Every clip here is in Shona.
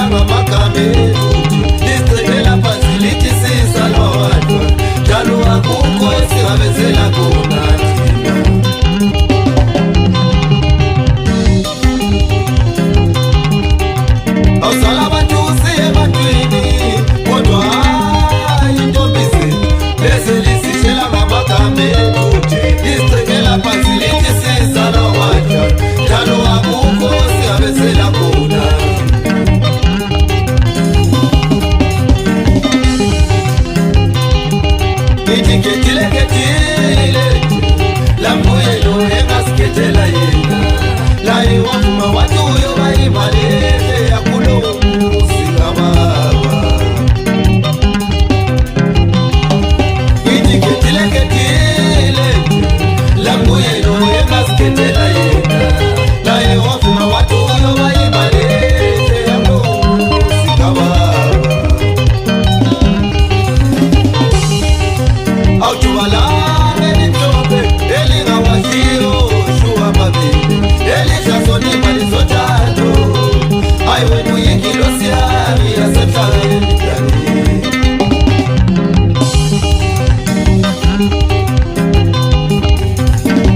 la mamakame Distrikela facility sisa lo wadwa Jalo akuko esirabezela kunatina Ausala bantu usiye bantwini Kodwa intombisi Lese lisishela mamakame Distrikela facility sisa lo wadwa Jalo akuko esirabezela kunatina Ketile la mwelo engasiketela yena la iwafuma watu yo bayimalele yakulo usikababa Ketile la mwelo engasiketela yena la iwafuma watu yo bayimalele yakulo usikababa Autubala menitope Elinga wazio Shua mabili Elisha soni malizotato Aiwe muyikilo siari ya setare nikani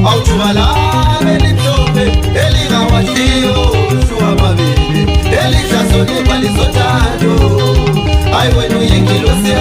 Autubala menitope Elinga wazio Shua mabili Elisha soni malizotato Aiwe muyikilo siari